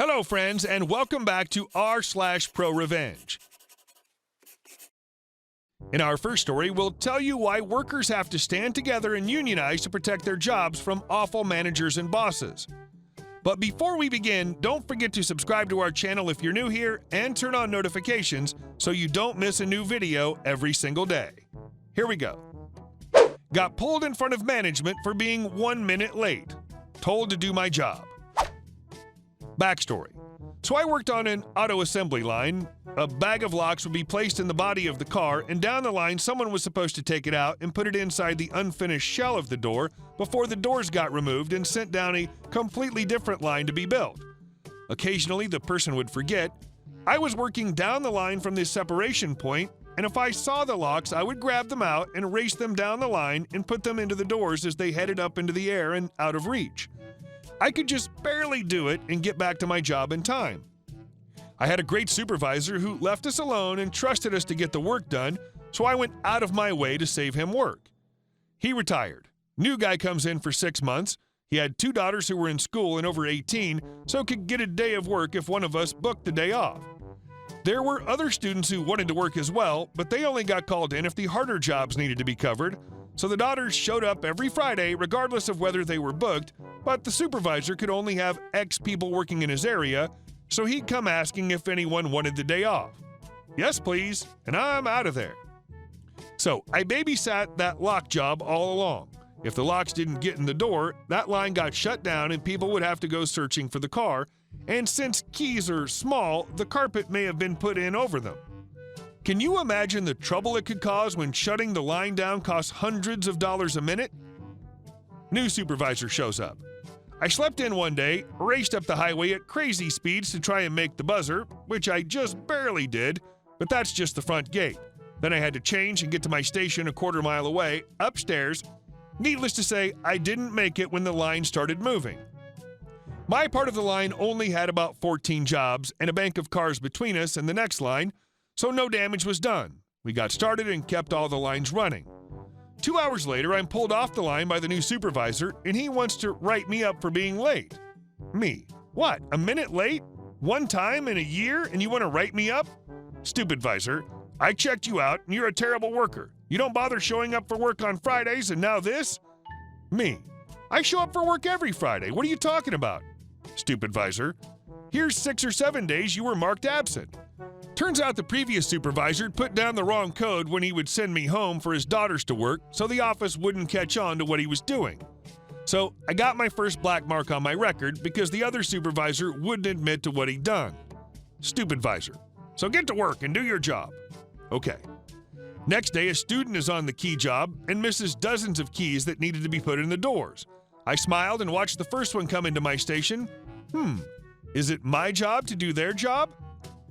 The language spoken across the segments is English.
Hello, friends, and welcome back to r/ProRevenge. In our first story, we'll tell you why workers have to stand together and unionize to protect their jobs from awful managers and bosses. But before we begin, don't forget to subscribe to our channel if you're new here and turn on notifications so you don't miss a new video every single day. Here we go. Got pulled in front of management for being 1 minute late. Told to do my job. Backstory. So I worked on an auto assembly line. A bag of locks would be placed in the body of the car, and down the line someone was supposed to take it out and put it inside the unfinished shell of the door before the doors got removed and sent down a completely different line to be built. Occasionally the person would forget. I was working down the line from this separation point, and if I saw the locks, I would grab them out and race them down the line and put them into the doors as they headed up into the air and out of reach. I could just barely do it and get back to my job in time. I had a great supervisor who left us alone and trusted us to get the work done, so I went out of my way to save him work. He retired. New guy comes in for 6 months. He had 2 daughters who were in school and over 18, so could get a day of work if one of us booked the day off. There were other students who wanted to work as well, but they only got called in if the harder jobs needed to be covered, so the daughters showed up every Friday regardless of whether they were booked, but the supervisor could only have X people working in his area, so he'd come asking if anyone wanted the day off. Yes, please, and I'm out of there. So I babysat that lock job all along. If the locks didn't get in the door, that line got shut down and people would have to go searching for the car, and since keys are small, the carpet may have been put in over them. Can you imagine the trouble it could cause when shutting the line down costs hundreds of dollars a minute? New supervisor shows up. I slept in one day, raced up the highway at crazy speeds to try and make the buzzer, which I just barely did, but that's just the front gate. Then I had to change and get to my station a quarter mile away, upstairs. Needless to say, I didn't make it when the line started moving. My part of the line only had about 14 jobs and a bank of cars between us and the next line, so no damage was done. We got started and kept all the lines running. 2 hours later, I'm pulled off the line by the new supervisor, and he wants to write me up for being late. Me. What, a minute late? One time in a year, and you want to write me up? Stupid visor. I checked you out, and you're a terrible worker. You don't bother showing up for work on Fridays, and now this? Me. I show up for work every Friday. What are you talking about? Stupid visor. Here's 6 or 7 days you were marked absent. Turns out the previous supervisor put down the wrong code when he would send me home for his daughters to work, so the office wouldn't catch on to what he was doing. So I got my first black mark on my record because the other supervisor wouldn't admit to what he'd done. Stupid visor. So get to work and do your job. Okay. Next day, a student is on the key job and misses dozens of keys that needed to be put in the doors. I smiled and watched the first one come into my station. Is it my job to do their job?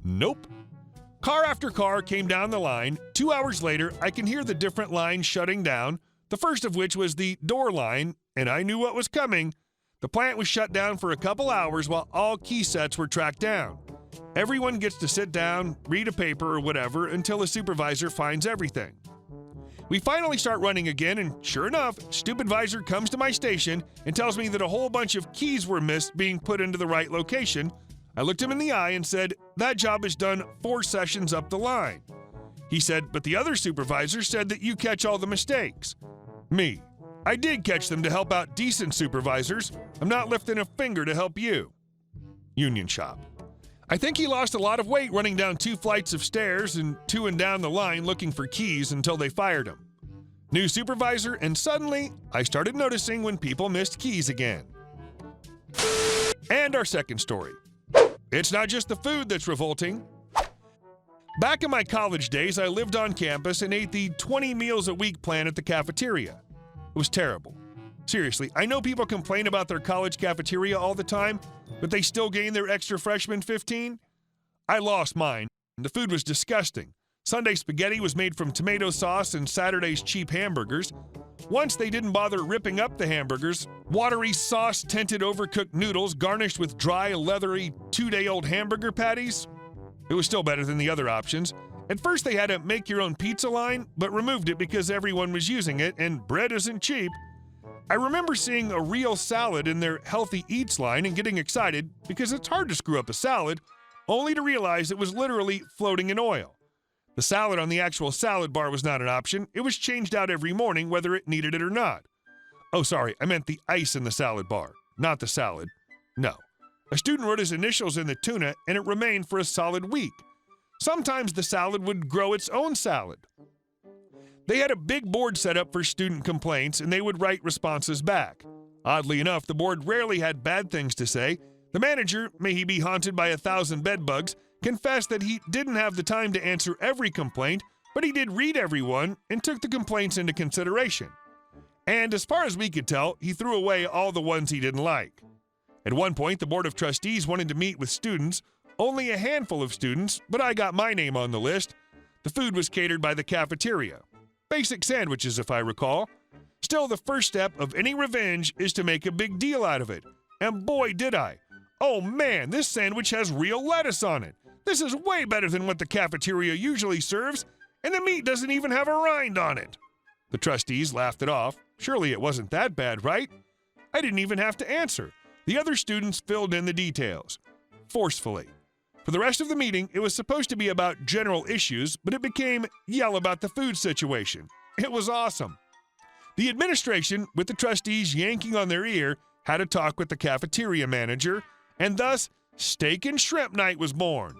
Nope. Car after car came down the line. 2 hours later, I can hear the different lines shutting down, the first of which was the door line, and I knew what was coming. The plant was shut down for a couple hours while all key sets were tracked down. Everyone gets to sit down, read a paper or whatever until a supervisor finds everything. We finally start running again, and sure enough, stupid visor comes to my station and tells me that a whole bunch of keys were missed being put into the right location. I looked him in the eye and said, that job is done 4 sessions up the line. He said, but the other supervisor said that you catch all the mistakes. Me. I did catch them to help out decent supervisors. I'm not lifting a finger to help you. Union shop. I think he lost a lot of weight running down 2 flights of stairs and 2 and down the line looking for keys until they fired him. New supervisor, and suddenly I started noticing when people missed keys again. And our second story. It's not just the food that's revolting. Back in my college days, I lived on campus and ate the 20 meals a week plan at the cafeteria. It was terrible. Seriously, I know people complain about their college cafeteria all the time, but they still gain their extra freshman 15? I lost mine. The food was disgusting. Sunday spaghetti was made from tomato sauce and Saturday's cheap hamburgers. Once they didn't bother ripping up the hamburgers. Watery sauce-tinted overcooked noodles garnished with dry, leathery, 2-day-old hamburger patties. It was still better than the other options. At first they had a make-your-own pizza line, but removed it because everyone was using it, and bread isn't cheap. I remember seeing a real salad in their healthy eats line and getting excited because it's hard to screw up a salad, only to realize it was literally floating in oil. The salad on the actual salad bar was not an option. It was changed out every morning whether it needed it or not. Oh, sorry, I meant the ice in the salad bar, not the salad. No. A student wrote his initials in the tuna and it remained for a solid week. Sometimes the salad would grow its own salad. They had a big board set up for student complaints and they would write responses back. Oddly enough, the board rarely had bad things to say. The manager, may he be haunted by 1,000 bedbugs, confessed that he didn't have the time to answer every complaint, but he did read everyone and took the complaints into consideration. And as far as we could tell, he threw away all the ones he didn't like. At one point, the Board of Trustees wanted to meet with students, only a handful of students, but I got my name on the list. The food was catered by the cafeteria. Basic sandwiches, if I recall. Still, the first step of any revenge is to make a big deal out of it. And boy, did I. Oh man, this sandwich has real lettuce on it. This is way better than what the cafeteria usually serves, and the meat doesn't even have a rind on it. The trustees laughed it off. Surely it wasn't that bad, right? I didn't even have to answer. The other students filled in the details. Forcefully. For the rest of the meeting, it was supposed to be about general issues, but it became yell about the food situation. It was awesome. The administration, with the trustees yanking on their ear, had a talk with the cafeteria manager, and thus, Steak and Shrimp Night was born.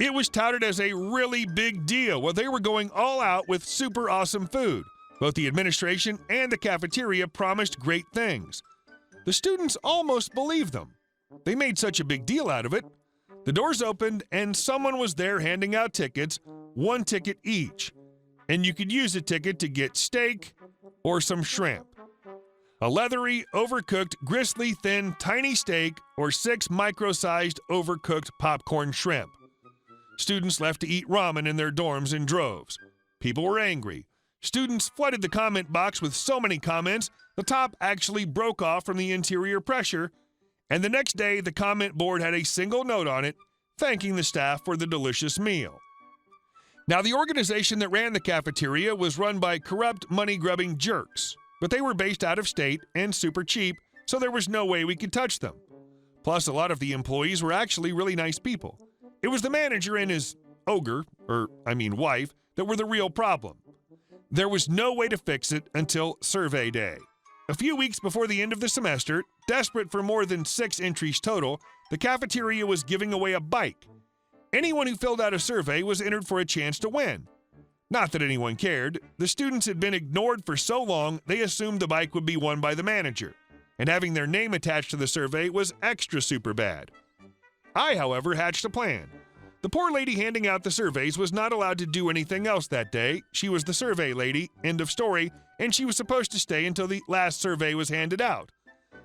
It was touted as a really big deal, while they were going all out with super awesome food. Both the administration and the cafeteria promised great things. The students almost believed them. They made such a big deal out of it. The doors opened and someone was there handing out tickets, 1 ticket each. And you could use a ticket to get steak or some shrimp. A leathery, overcooked, gristly, thin, tiny steak or 6 micro-sized, overcooked popcorn shrimp. Students left to eat ramen in their dorms in droves. People were angry. Students flooded the comment box with so many comments, the top actually broke off from the interior pressure, and the next day the comment board had a single note on it, thanking the staff for the delicious meal. Now, the organization that ran the cafeteria was run by corrupt, money-grubbing jerks, but they were based out of state and super cheap, so there was no way we could touch them. Plus, a lot of the employees were actually really nice people. It was the manager and his wife, that were the real problem. There was no way to fix it until survey day. A few weeks before the end of the semester, desperate for more than 6 entries total, the cafeteria was giving away a bike. Anyone who filled out a survey was entered for a chance to win. Not that anyone cared. The students had been ignored for so long, they assumed the bike would be won by the manager. And having their name attached to the survey was extra super bad. I, however, hatched a plan. The poor lady handing out the surveys was not allowed to do anything else that day. She was the survey lady, end of story, and she was supposed to stay until the last survey was handed out.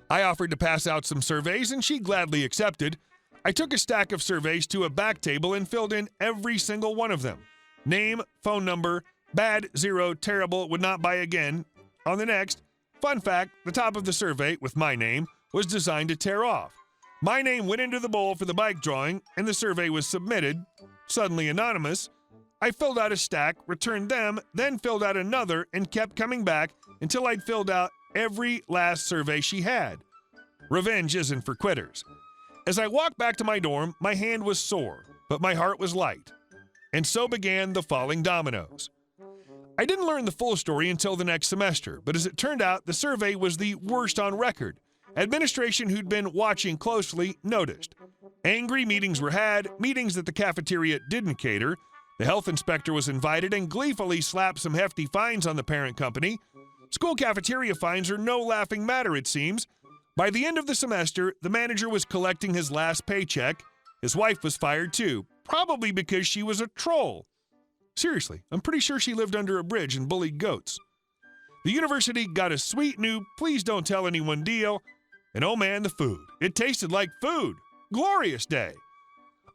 I offered to pass out some surveys, and she gladly accepted. I took a stack of surveys to a back table and filled in every single one of them. Name, phone number, bad, 0, terrible, would not buy again. On the next, fun fact, the top of the survey, with my name, was designed to tear off. My name went into the bowl for the bike drawing, and the survey was submitted, suddenly anonymous. I filled out a stack, returned them, then filled out another, and kept coming back until I'd filled out every last survey she had. Revenge isn't for quitters. As I walked back to my dorm, my hand was sore, but my heart was light. And so began the falling dominoes. I didn't learn the full story until the next semester, but as it turned out, the survey was the worst on record. Administration, who'd been watching closely, noticed. Angry meetings were had, meetings that the cafeteria didn't cater. The health inspector was invited and gleefully slapped some hefty fines on the parent company. School cafeteria fines are no laughing matter, it seems. By the end of the semester, the manager was collecting his last paycheck. His wife was fired too, probably because she was a troll. Seriously, I'm pretty sure she lived under a bridge and bullied goats. The university got a sweet new please don't tell anyone deal. And oh man, the food. It tasted like food. Glorious day.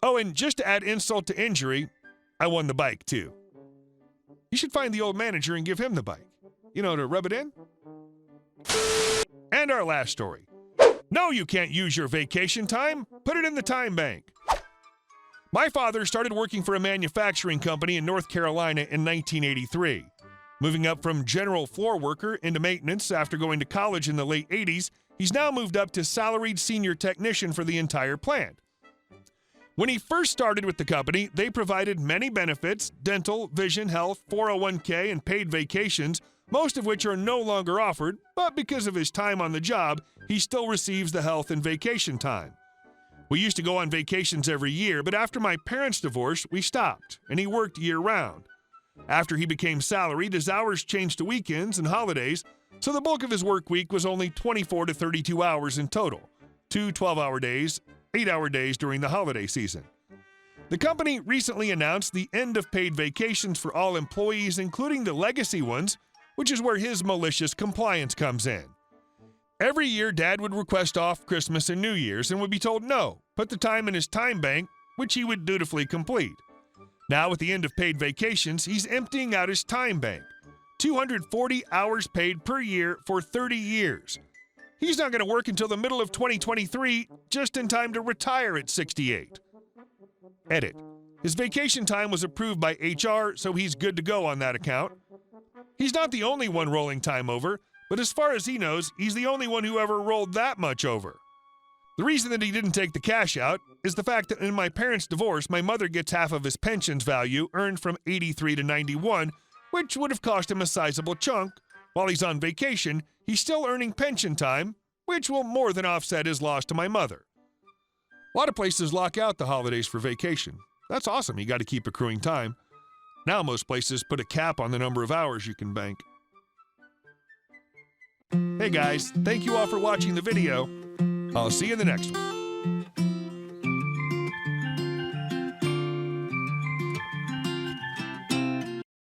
Oh, and just to add insult to injury, I won the bike too. You should find the old manager and give him the bike. To rub it in. And our last story. No, you can't use your vacation time. Put it in the time bank. My father started working for a manufacturing company in North Carolina in 1983. Moving up from general floor worker into maintenance after going to college in the late 80s, he's now moved up to salaried senior technician for the entire plant. When he first started with the company, they provided many benefits: dental, vision, health, 401k, and paid vacations, most of which are no longer offered, but because of his time on the job, he still receives the health and vacation time. We used to go on vacations every year, but after my parents' divorce, we stopped, and he worked year-round. After he became salaried, his hours changed to weekends and holidays, so the bulk of his work week was only 24 to 32 hours in total, 2 12-hour days, 8-hour days during the holiday season. The company recently announced the end of paid vacations for all employees, including the legacy ones, which is where his malicious compliance comes in. Every year, Dad would request off Christmas and New Year's and would be told no, put the time in his time bank, which he would dutifully complete. Now, with the end of paid vacations, he's emptying out his time bank. 240 hours paid per year for 30 years. He's not going to work until the middle of 2023, just in time to retire at 68. Edit. His vacation time was approved by HR, so he's good to go on that account. He's not the only one rolling time over, but as far as he knows, he's the only one who ever rolled that much over. The reason that he didn't take the cash out is the fact that in my parents' divorce, my mother gets half of his pension's value, earned from 83 to 91, which would have cost him a sizable chunk. While he's on vacation, he's still earning pension time, which will more than offset his loss to my mother. A lot of places lock out the holidays for vacation. That's awesome. You got to keep accruing time. Now most places put a cap on the number of hours you can bank. Hey guys, thank you all for watching the video. I'll see you in the next one.